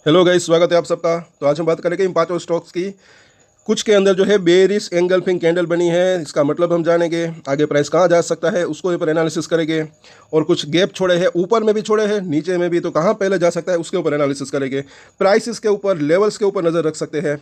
Hello guys, स्वागत है आप सबका। तो आज हम बात करेंगे इन पांचों स्टॉक्स की। कुछ के अंदर जो है बेरिश एंगल्फिंग कैंडल बनी है, इसका मतलब हम जानेंगे। आगे प्राइस कहाँ जा सकता है उसको ऊपर एनालिसिस करेंगे। और कुछ गैप छोड़े हैं, ऊपर में भी छोड़े हैं, नीचे में भी, तो कहाँ पहले जा सकता है उसके ऊपर एनालिसिस करेंगे। प्राइसेस के ऊपर, लेवल्स के ऊपर नज़र रख सकते हैं।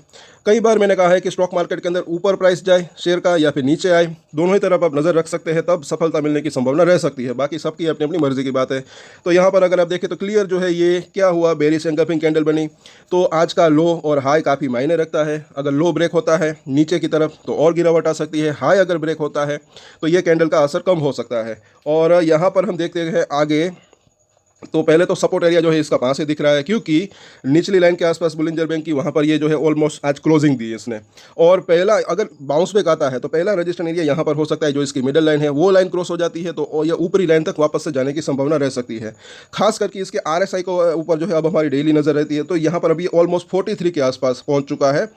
कई बार मैंने कहा है कि स्टॉक मार्केट के अंदर ऊपर प्राइस जाए शेयर का या फिर नीचे आए, दोनों ही तरफ आप नज़र रख सकते हैं, तब सफलता मिलने की संभावना रह सकती है। बाकी सबकी अपनी अपनी मर्जी की बात है। तो यहाँ पर अगर आप देखें तो क्लियर जो है ये क्या हुआ, बेरिश एंगल्फिंग कैंडल बनी। तो आज का लो और हाई काफ़ी मायने रखता है। अगर लो ब्रेक होता है नीचे की तरफ तो और गिरावट आ सकती है, हाई अगर ब्रेक होता है तो ये कैंडल का असर कम हो सकता है। और यहाँ पर हम देखते हैं आगे, तो पहले तो सपोर्ट एरिया जो है इसका कहाँ से दिख रहा है, क्योंकि निचली लाइन के आसपास बुलिंजर बैंक की वहाँ पर ये जो है ऑलमोस्ट आज क्लोजिंग दी है इसने। और पहला अगर बाउंस बैक आता है तो पहला रजिस्टर एरिया यहाँ पर हो सकता है, जो इसकी मिडिल लाइन है वो लाइन क्रॉस हो जाती है तो ये ऊपरी लाइन तक वापस से जाने की संभावना रह सकती है। खास करके इसके RSI को ऊपर जो है अब हमारी डेली नज़र रहती है, तो यहाँ पर अभी ऑलमोस्ट 43 के आसपास पहुँच चुका है।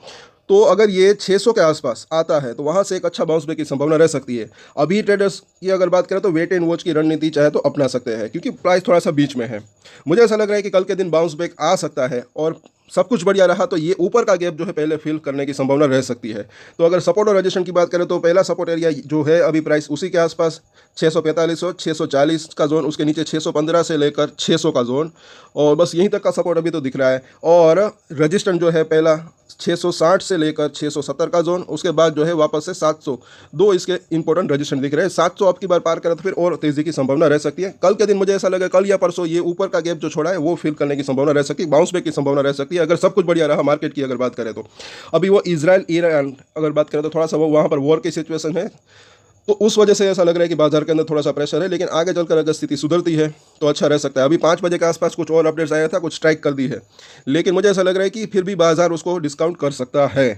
तो अगर ये 600 के आसपास आता है तो वहाँ से एक अच्छा बाउंस बैक की संभावना रह सकती है। अभी ट्रेडर्स की अगर बात करें तो वेट एंड वॉच की रणनीति चाहे तो अपना सकते हैं, क्योंकि प्राइस थोड़ा सा बीच में है। मुझे ऐसा लग रहा है कि कल के दिन बाउंस बैक आ सकता है, और सब कुछ बढ़िया रहा तो ये ऊपर का गैप जो है पहले फिल करने की संभावना रह सकती है। तो अगर सपोर्ट और रजिस्ट्रेशन की बात करें तो पहला सपोर्ट एरिया जो है अभी प्राइस उसी के आसपास 645 और 640 का जोन, उसके नीचे 615 से लेकर 600 का जोन, और बस यहीं तक का सपोर्ट अभी तो दिख रहा है। और रजिस्ट्रेशन जो है पहला 660 से लेकर 670 का जोन, उसके बाद जो है वापस से 700, दो इसके इंपॉर्टेंट रजिस्ट्रेशन दिख रहे हैं। 700 अब की बार पार करें तो फिर और तेजी की संभावना रह सकती है। कल के दिन मुझे ऐसा लगा, कल या परसों ये ऊपर का गैप जो छोड़ा है वो फिल करने की संभावना रह सकती है, बाउंस बैक की संभावना रह सकती है अगर सब कुछ बढ़िया रहा मार्केट की अगर बात करें तो। अभी वो इजराइल ईरान अगर बात करें तो थोड़ा सा वो वहाँ पर वॉर की सिचुएशन है, तो उस वजह से ऐसा लग रहा है कि बाजार के अंदर थोड़ा सा प्रेशर है। लेकिन आगे चलकर अगर स्थिति सुधरती है तो अच्छा रह सकता है। अभी 5 बजे के आसपास कुछ और अपडेट्स आया था, कुछ स्ट्राइक कर दी है, लेकिन मुझे ऐसा लग रहा है कि फिर भी बाजार उसको डिस्काउंट कर सकता है।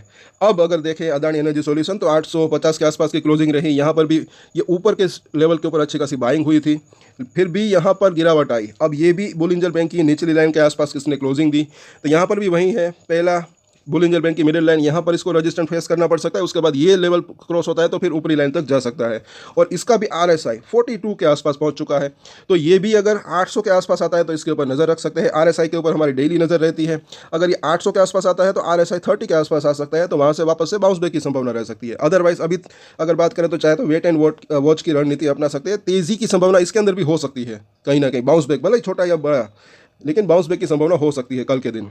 अब अगर देखें अदानी एनर्जी सॉल्यूशन, तो 850 के आसपास की क्लोजिंग रही। यहाँ पर भी ये ऊपर के लेवल के ऊपर अच्छी खासी बाइंग हुई थी, फिर भी यहाँ पर गिरावट आई। अब ये भी बुलिंजर बैंक की निचली लाइन के आसपास किसने क्लोजिंग दी, तो यहाँ पर भी वही है, पहला बुलिंजर बैंक की मिडिल लाइन, यहाँ पर इसको रेजिस्टेंट फेस करना पड़ सकता है। उसके बाद ये लेवल क्रॉस होता है तो फिर ऊपरी लाइन तक जा सकता है। और इसका भी RSI 42 के आसपास पहुंच चुका है, तो ये भी अगर 800 के आसपास आता है तो इसके ऊपर नज़र रख सकते हैं। RSI के ऊपर हमारी डेली नज़र रहती है। अगर ये 800 के आसपास आता है तो RSI 30 के आसपास आ सकता है, तो वहाँ से वापस से बाउंस बैक की संभावना रह सकती है। अदरवाइज अभी अगर बात करें तो चाहे तो वेट एंड वॉच की रणनीति अपना सकते हैं। तेज़ी की संभावना इसके अंदर भी हो सकती है, कहीं ना कहीं बाउंस बैक, भले ही छोटा या बड़ा, लेकिन बाउंस बैक की संभावना हो सकती है कल के दिन।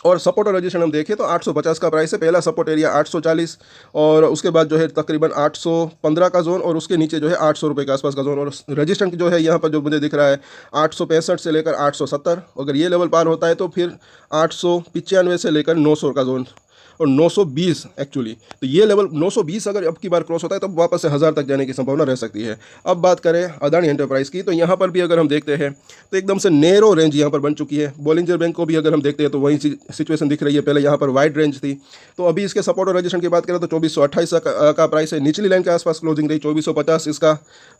और सपोर्ट और रजिस्ट्रेशन हम देखें तो 850 का प्राइस है, पहला सपोर्ट एरिया 840, और उसके बाद जो है तकरीबन 815 का जोन, और उसके नीचे जो है 800 रुपये के आसपास का जोन। और रजिस्ट्रेशन जो है यहाँ पर जो मुझे दिख रहा है 865 से लेकर 870, अगर ये लेवल पार होता है तो फिर 895 से लेकर 900 का जोन, और 920 एक्चुअली, तो ये लेवल 920 अगर अब की बार क्रॉस होता है तो वापस से 1000 तक जाने की संभावना रह सकती है। अब बात करें अदानी एंटरप्राइज की, तो यहाँ पर भी अगर हम देखते हैं तो एकदम से नैरो रेंज यहाँ पर बन चुकी है। बोलिंजर बैंक को भी अगर हम देखते हैं तो वही सिचुएशन दिख रही है, पहले यहाँ पर वाइड रेंज थी। तो अभी इसके सपोर्ट और रजिस्ट्रेशन की बात करें तो 2428 का प्राइस है, निचली लाइन के आसपास क्लोजिंग रही 2450, इसका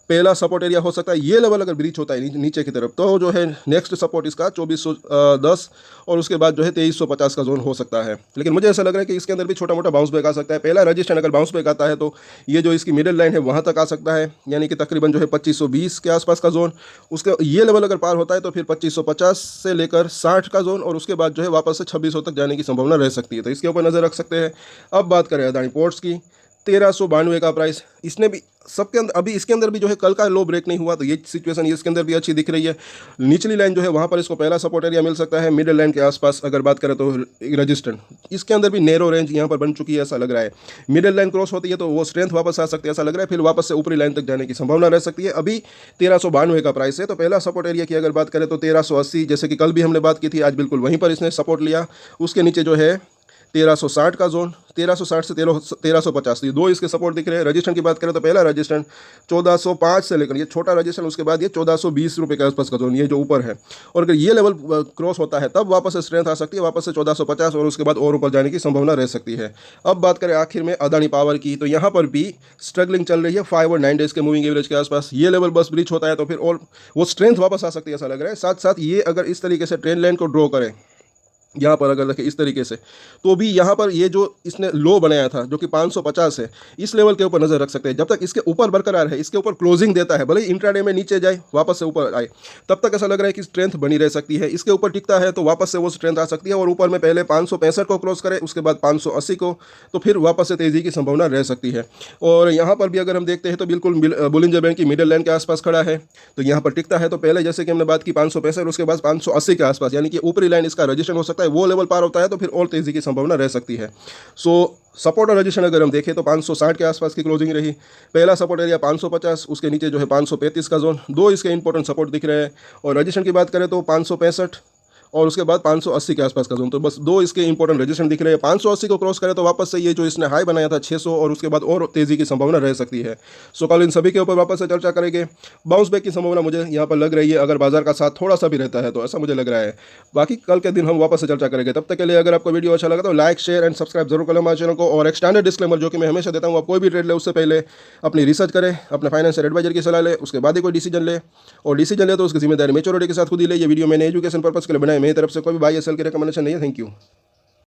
पहला सपोर्ट एरिया हो सकता है। ये लेवल अगर ब्रीच होता है नीचे की तरफ तो जो है नेक्स्ट सपोर्ट इसका 2410, और उसके बाद जो है 2350 का जोन हो सकता है। लेकिन मुझे ऐसा लग रहा है कि इसके अंदर भी छोटा मोटा बाउंस बैक आ सकता है। पहला रजिस्ट्रेशन अगर बाउंस बैक आता है तो ये जो इसकी मिडिल लाइन है वहाँ तक आ सकता है, यानी कि तकरीबन जो है 2520 के आसपास का जोन। उसके ये लेवल अगर पार होता है तो फिर 2550 से लेकर 60 का जोन, और उसके बाद जो है वापस से 2600 तक जाने की संभावना रह सकती है, तो इसके ऊपर नज़र रख सकते हैं। अब बात करें अदानी पोर्ट्स की, 1392 का प्राइस, इसने भी सबके अंदर, अभी इसके अंदर भी जो है कल का लो ब्रेक नहीं हुआ, तो ये सिचुएशन ये इसके अंदर भी अच्छी दिख रही है। निचली लाइन जो है वहाँ पर इसको पहला सपोर्ट एरिया मिल सकता है, मिडिल लाइन के आसपास अगर बात करें तो रजिस्टेंट, इसके अंदर भी नैरो रेंज यहाँ पर बन चुकी है, ऐसा लग रहा है। मिडिल लाइन क्रॉस होती है तो वो स्ट्रेंथ वापस आ सकती है, ऐसा लग रहा है, फिर वापस से ऊपरी लाइन तक जाने की संभावना रह सकती है। अभी 1392 का प्राइस है, तो पहला सपोर्ट एरिया की अगर बात करें तो 1380, जैसे कि कल भी हमने बात की थी, आज बिल्कुल वहीं पर इसने सपोर्ट लिया। उसके नीचे जो है 1360 का जोन, 1360 से 1350, ये दो इसके सपोर्ट दिख रहे हैं। रजिस्ट्रेशन की बात करें तो पहला रजिस्ट्रेशन 1405 से लेकर, ये छोटा रजिस्ट्रेशन, उसके बाद ये 1420 रुपये के आसपास का जोन, ये जो ऊपर है। और अगर ये लेवल क्रॉस होता है तब वापस से स्ट्रेंथ आ सकती है, वापस से 1450, और उसके बाद और ऊपर जाने की संभावना रह सकती है। अब बात करें आखिर में अदानी पावर की, तो यहाँ पर भी स्ट्रगलिंग चल रही है 5 और 9 डेज के मूविंग एवरेज के आसपास। ये लेवल बस ब्रीच होता है तो फिर और वो स्ट्रेंथ वापस आ सकती है, ऐसा लग रहा है। साथ साथ ये अगर इस तरीके से ट्रेंड लाइन को ड्रॉ करें यहाँ पर अगर देखें इस तरीके से, तो भी यहाँ पर ये जो इसने लो बनाया था जो कि 550 है, इस लेवल के ऊपर नज़र रख सकते हैं। जब तक इसके ऊपर बरकरार है, इसके ऊपर क्लोजिंग देता है, भले ही इंट्राडे में नीचे जाए वापस से ऊपर आए, तब तक ऐसा लग रहा है कि स्ट्रेंथ बनी रह सकती है। इसके ऊपर टिकता है तो वापस से वो स्ट्रेंथ आ सकती है, और ऊपर में पहले 565 को क्रॉस करे, उसके बाद 580 को, तो फिर वापस से तेज़ी की संभावना रह सकती है। और यहाँ पर भी अगर हम देखते हैं तो बिल्कुल बोलिंजर बैंक की मिडिल लाइन के आसपास खड़ा है, तो यहाँ पर टिकता है तो पहले जैसे कि हमने बात की 565, उसके बाद 580 के आसपास, यानी कि ऊपरी लाइन इसका रजिस्ट्रेशन हो सकता है, वो लेवल पार होता है तो फिर और तेज़ी की संभावना रह सकती है। सो सपोर्ट और रजिस्ट्रेशन अगर हम देखें तो 560 के आसपास की क्लोजिंग रही। पहला सपोर्ट एरिया 550, उसके नीचे जो है 535 का जोन, दो इसके इंपॉर्टेंट सपोर्ट दिख रहे हैं। और रजिस्ट्रेशन की बात करें तो 565 और उसके बाद 580 के आसपास का जोन, तो बस दो इसके इंपॉर्टेंट रजिस्ट्रेशन दिख रहे हैं। 580 को क्रॉस करें तो वापस से ये जो इसने हाई बनाया था 600, और उसके बाद और तेज़ी की संभावना रह सकती है। सो कल इन सभी के ऊपर वापस से चर्चा करेंगे। बाउंस बैक की संभावना मुझे यहाँ पर लग रही है, अगर बाजार का साथ थोड़ा सा भी रहता है तो ऐसा मुझे लग रहा है। बाकी कल के दिन हम वापस से चर्चा करेंगे। तब तक के लिए अगर आपको वीडियो अच्छा लगा तो लाइक, शेयर एंड सब्सक्राइब जरूर करें हमारे चैनल को। और एक स्टैंडर्ड डिस्क्लेमर जो कि मैं हमेशा देता हूँ, आप कोई भी ट्रेड ले उससे पहले अपनी रिसर्च करें, अपने फाइनेंशियल एडवाइजर की सलाह ले, उसके बाद ही कोई डिसीजन ले, और डिसीजन ले तो उसकी जिम्मेदारी मेच्योरिटी के साथ खुद ही ले। ये वीडियो मैंने एजुकेशन पर्पस के लिए बनाया, मेरी तरफ से कोई भी बाय या सेल की रिकमेंडेशन नहीं है। Thank you.